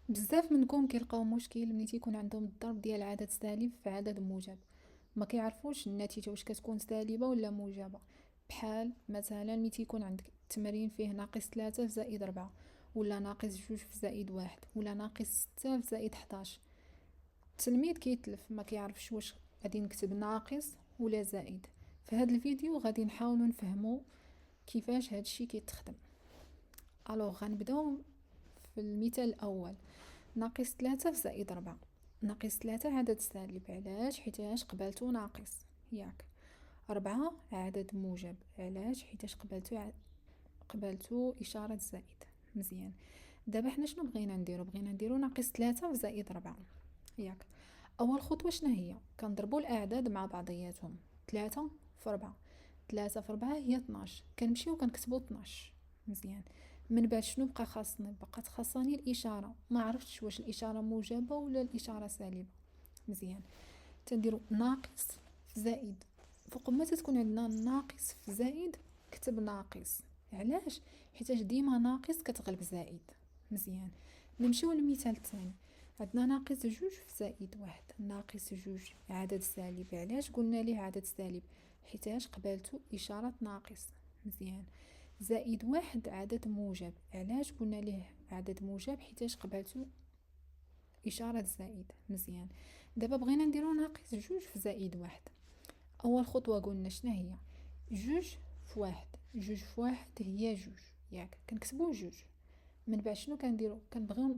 بزاف منكم كيلقاو مشكل ملي تيكون عندهم الضرب ديال عدد سالب في عدد موجب، ما كيعرفوش النتيجه واش كتكون سالبه ولا موجبه. بحال مثلا ملي تيكون عندك تمرين فيه ناقص 3 في زائد 4، ولا ناقص 2 في زائد 1، ولا ناقص 6 في زائد 11. التلميذ كيتلف ما كيعرفش واش غادي نكتب ناقص ولا زائد. في هذا الفيديو غادي نحاولوا نفهموا كيفاش هذا الشيء كيتخدم. الوغ غنبداو في المثال الاول. ناقص 3 في زائد 4. ناقص 3 عدد سالب، علاش؟ حيتاش قبالتو ناقص، ياك. 4 عدد موجب، علاش؟ حيتاش قبالتو إشارة زائد. مزيان. دابا حنا شنو بغينا نديرو؟ بغينا نديرو ناقص 3 في زائد 4، ياك. أول خطوة شنو هي؟ كنضربو الأعداد مع بعضياتهم. 3 في 4، 3 في 4 هي 12، كنمشيو كنكتبو 12. مزيان. من بعد شنو بقى خاصني؟ بقات خاصني الإشارة، ما عرفتش واش الإشارة موجبة ولا الإشارة سالبة. مزيان. تنديرو ناقص في زائد، فوق ما تكون عندنا ناقص في زائد كتب ناقص. علاش؟ حيتاش ديما ناقص كتغلب زائد. مزيان. نمشيو للمثال الثاني. عندنا ناقص 2 في زائد 1. ناقص 2 عدد سالب، علاش قلنا ليه عدد سالب؟ حيتاش قبالتو إشارة ناقص. مزيان. زائد 1 عدد موجب، علاش قلنا ليه عدد موجب؟ حيتاش قبالتو إشارة زائد. مزيان. دابا بغينا نديرو ناقص 2 في زائد 1. أول خطوة قلنا شنو هي؟ 2 في 1. 2 في 1 هي 2، ياك. كنكتبو 2. من بعد شنو كنديرو؟ كنبغيو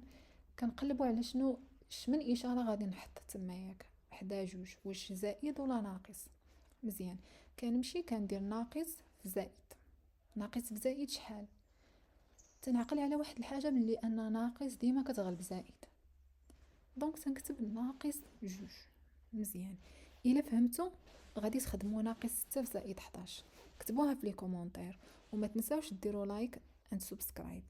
كنقلبو على شمن إشارة غادي نحط تما، ياك. حدا 2 واش زائد ولا ناقص. مزيان. كنمشي كندير ناقص في زائد. ناقص في زائد شحال؟ تنعقل على واحد الحاجة، بلي أن ناقص ديما كتغلب زائد، دونك تنكتب ناقص 2. مزيان. الا فهمتوا غادي تخدموا ناقص 6 في زائد 11. كتبوها في لي كومونتير، وما تنساوش ديروا لايك اند سبسكرايب.